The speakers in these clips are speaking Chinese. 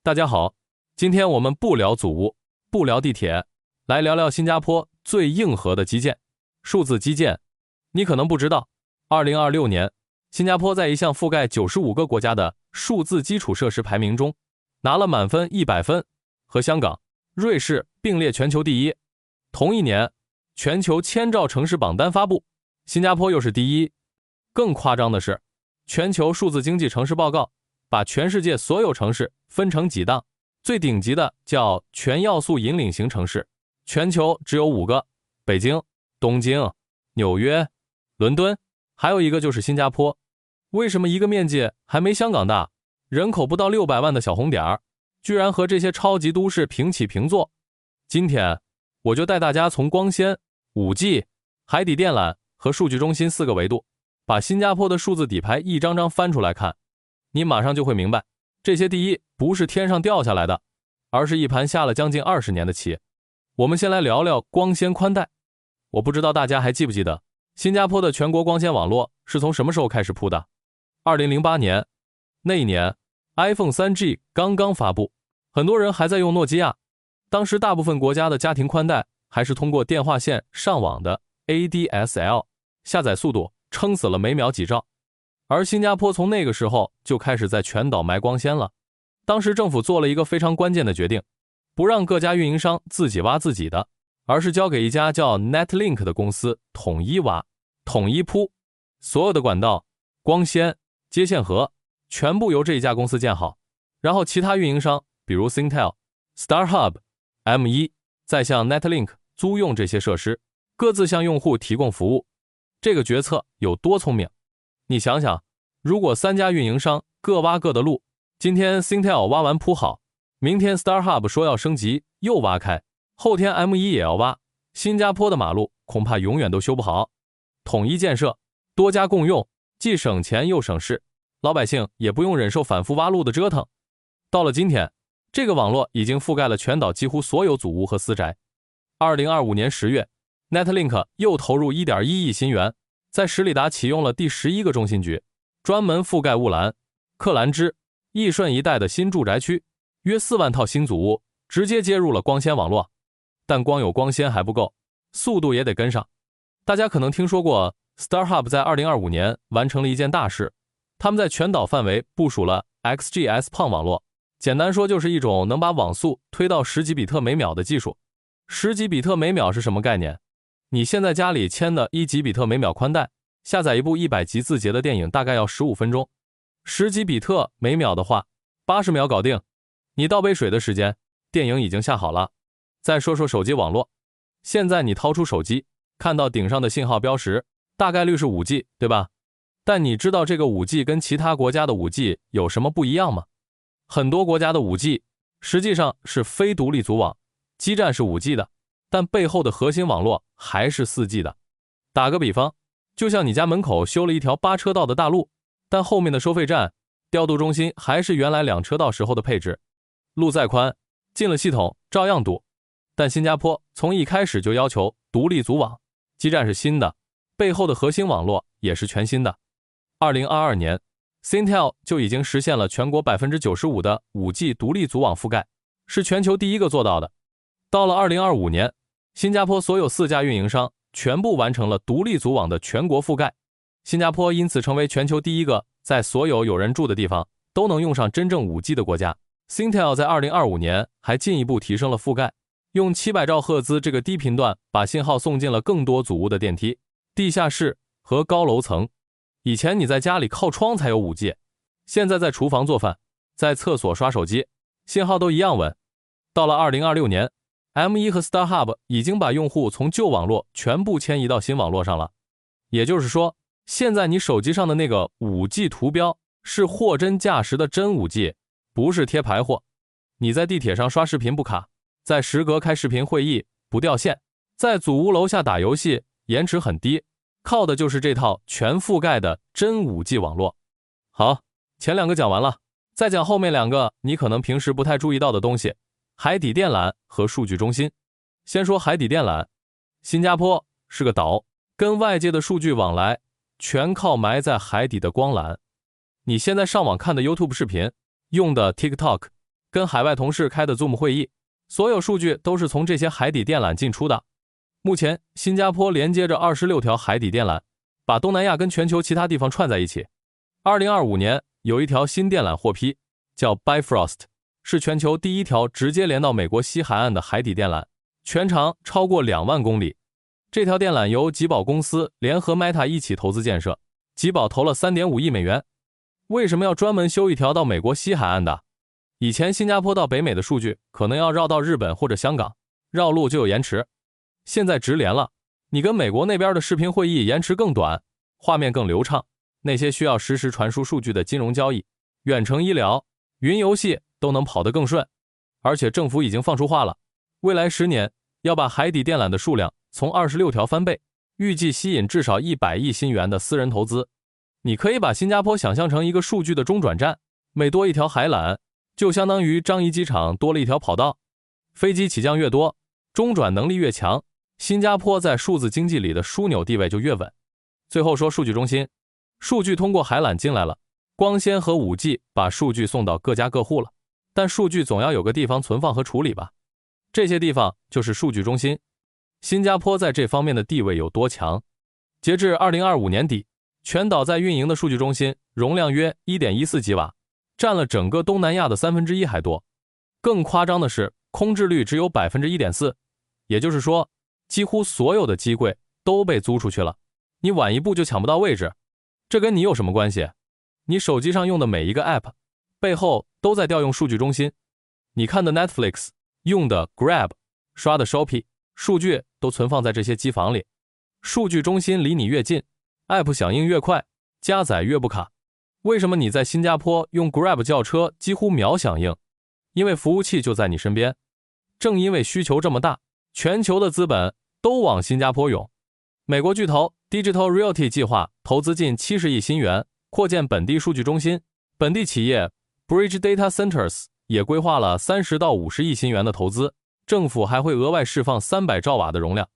大家好，今天我们不聊祖屋，不聊地铁，来聊聊新加坡最硬核的基建——数字基建。你可能不知道，2026年，新加坡在一项覆盖95个国家的数字基础设施排名中，拿了满分100分，和香港、瑞士并列全球第一。同一年，全球千兆城市榜单发布，新加坡又是第一。更夸张的是，全球数字经济城市报告把全世界所有城市分成几档，最顶级的叫全要素引领型城市，全球只有5个：北京、东京、纽约、伦敦，还有一个就是新加坡。为什么一个面积还没香港大，人口不到600万的小红点儿，居然和这些超级都市平起平坐？今天我就带大家从光纤、5G、海底电缆和数据中心4个维度，把新加坡的数字底牌一张张翻出来看，你马上就会明白，这些第一不是天上掉下来的，而是一盘下了将近20年的棋。我们先来聊聊光纤宽带。我不知道大家还记不记得，新加坡的全国光纤网络是从什么时候开始铺的？2008年，那一年 iPhone 3G 刚刚发布，很多人还在用诺基亚。当时大部分国家的家庭宽带还是通过电话线上网的 ADSL， 下载速度撑死了每秒几兆。而新加坡从那个时候就开始在全岛埋光纤了。当时政府做了一个非常关键的决定，不让各家运营商自己挖自己的，而是交给一家叫 Netlink 的公司统一挖、统一铺，所有的管道、光纤、接线盒全部由这一家公司建好，然后其他运营商比如 Singtel、StarHub、M1 再向 Netlink 租用这些设施，各自向用户提供服务。这个决策有多聪明？你想想，如果3家运营商各挖各的路，今天 Singtel 挖完铺好，明天 StarHub 说要升级又挖开，后天 M1 也要挖，新加坡的马路恐怕永远都修不好。统一建设，多家共用，既省钱又省事，老百姓也不用忍受反复挖路的折腾。到了今天，这个网络已经覆盖了全岛几乎所有祖屋和私宅。2025年10月 Netlink 又投入 1.1 亿新元，在十里达启用了第11个中心局，专门覆盖雾兰、克兰芝、义顺一带的新住宅区，约4万套新祖屋直接接入了光纤网络。但光有光纤还不够，速度也得跟上。大家可能听说过 StarHub 在2025年完成了一件大事，他们在全岛范围部署了 XGS-PON 网络，简单说就是一种能把网速推到10几比特每秒的技术。10几比特每秒是什么概念？你现在家里牵的1几比特每秒宽带，下载一部100集字节的电影大概要15分钟，10几比特每秒的话，80秒搞定。你倒杯水的时间，电影已经下好了。再说说手机网络，现在你掏出手机，看到顶上的信号标识，大概率是 5G， 对吧？但你知道这个 5G 跟其他国家的 5G 有什么不一样吗？很多国家的 5G 实际上是非独立组网，基站是 5G 的，但背后的核心网络还是 4G 的。打个比方，就像你家门口修了一条8车道的大路，但后面的收费站、调度中心还是原来2车道时候的配置。路再宽，进了系统照样堵。但新加坡从一开始就要求独立组网，基站是新的，背后的核心网络也是全新的。2022年 Singtel 就已经实现了全国 95% 的 5G 独立组网覆盖，是全球第一个做到的。到了2025年，新加坡所有4家运营商全部完成了独立组网的全国覆盖，新加坡因此成为全球第一个在所有有人住的地方都能用上真正 5G 的国家。Singtel 在2025年还进一步提升了覆盖，用700兆赫兹这个低频段把信号送进了更多祖屋的电梯、地下室和高楼层。以前你在家里靠窗才有 5G， 现在在厨房做饭，在厕所刷手机，信号都一样稳。到了2026年， M1 和 StarHub 已经把用户从旧网络全部迁移到新网络上了。也就是说，现在你手机上的那个 5G 图标是货真价实的真 5G， 不是贴牌货。你在地铁上刷视频不卡，在食阁开视频会议不掉线，在祖屋楼下打游戏延迟很低，靠的就是这套全覆盖的真 5G 网络。好，前2个讲完了，再讲后面2个你可能平时不太注意到的东西，海底电缆和数据中心。先说海底电缆，新加坡是个岛，跟外界的数据往来全靠埋在海底的光缆。你现在上网看的 YouTube 视频，用的 TikTok，跟海外同事开的 Zoom 会议，所有数据都是从这些海底电缆进出的。目前，新加坡连接着26条海底电缆，把东南亚跟全球其他地方串在一起。2025年有一条新电缆获批，叫 Bifrost， 是全球第一条直接连到美国西海岸的海底电缆，全长超过2万公里。这条电缆由吉宝公司联合 Meta 一起投资建设，吉宝投了 3.5 亿美元。为什么要专门修一条到美国西海岸的？以前新加坡到北美的数据可能要绕到日本或者香港，绕路就有延迟。现在直连了，你跟美国那边的视频会议延迟更短，画面更流畅，那些需要实时传输数据的金融交易、远程医疗、云游戏都能跑得更顺。而且政府已经放出话了，未来10年要把海底电缆的数量从26条翻倍，预计吸引至少100亿新元的私人投资。你可以把新加坡想象成一个数据的中转站，每多一条海缆，就相当于樟宜机场多了一条跑道。飞机起降越多，中转能力越强，新加坡在数字经济里的枢纽地位就越稳。最后说数据中心，数据通过海缆进来了，光纤和 5G 把数据送到各家各户了，但数据总要有个地方存放和处理吧，这些地方就是数据中心。新加坡在这方面的地位有多强？截至2025年底，全岛在运营的数据中心容量约 1.14 吉瓦，占了整个东南亚的1/3还多。更夸张的是，空置率只有 1.4%， 也就是说，几乎所有的机柜都被租出去了，你晚一步就抢不到位置。这跟你有什么关系？你手机上用的每一个 App 背后都在调用数据中心。你看的 Netflix， 用的 Grab， 刷的 Shopee， 数据都存放在这些机房里。数据中心离你越近， App 响应越快，加载越不卡。为什么你在新加坡用 Grab 叫车几乎秒响应？因为服务器就在你身边。正因为需求这么大，全球的资本都往新加坡涌。美国巨头 Digital Realty 计划投资近70亿新元，扩建本地数据中心。本地企业 Bridge Data Centers 也规划了30到50亿新元的投资，政府还会额外释放300兆瓦的容量。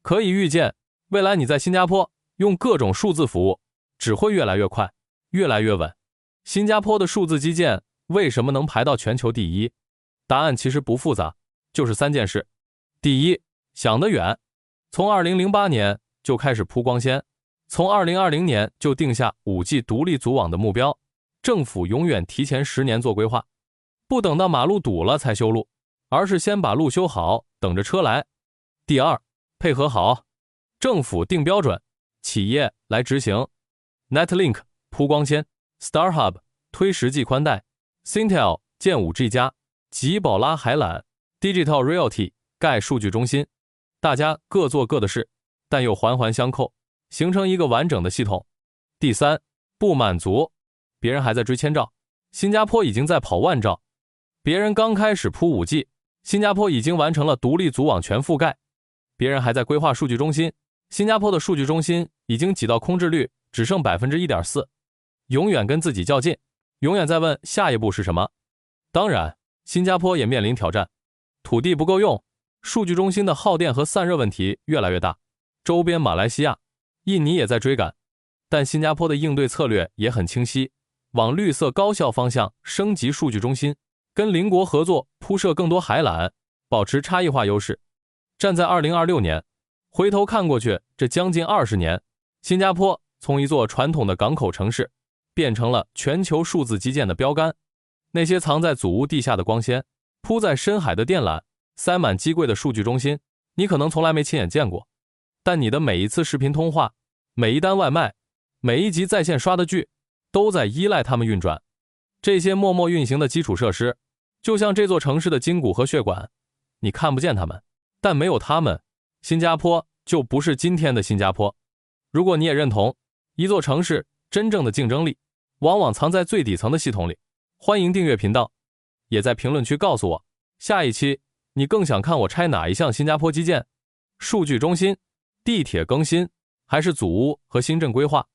可以预见，未来你在新加坡用各种数字服务只会越来越快，越来越稳。新加坡的数字基建为什么能排到全球第一？答案其实不复杂，就是3件事。第一，想得远，从2008年就开始铺光纤，从2020年就定下 5G 独立组网的目标，政府永远提前10年做规划，不等到马路堵了才修路，而是先把路修好，等着车来。第二，配合好，政府定标准，企业来执行。Netlink 铺光纤， StarHub 推10G 宽带， Singtel 建 5G 加，吉宝拉海缆， Digital Realty 盖数据中心，大家各做各的事，但又环环相扣，形成一个完整的系统。第三，不满足，别人还在追1000兆，新加坡已经在跑10000兆。别人刚开始铺 5G， 新加坡已经完成了独立组网全覆盖。别人还在规划数据中心，新加坡的数据中心已经挤到空置率只剩 1.4%， 永远跟自己较劲，永远在问下一步是什么。当然，新加坡也面临挑战，土地不够用，数据中心的耗电和散热问题越来越大，周边马来西亚、印尼也在追赶，但新加坡的应对策略也很清晰，往绿色高效方向升级数据中心，跟邻国合作铺设更多海缆，保持差异化优势。站在2026年，回头看过去，这将近20年，新加坡从一座传统的港口城市变成了全球数字基建的标杆。那些藏在祖屋地下的光纤，铺在深海的电缆，塞满机柜的数据中心，你可能从来没亲眼见过，但你的每一次视频通话，每一单外卖，每一集在线刷的剧，都在依赖它们运转。这些默默运行的基础设施，就像这座城市的筋骨和血管，你看不见它们，但没有它们，新加坡就不是今天的新加坡。如果你也认同，一座城市真正的竞争力往往藏在最底层的系统里，欢迎订阅频道，也在评论区告诉我，下一期你更想看我拆哪一项新加坡基建？数据中心、地铁更新，还是祖屋和新镇规划？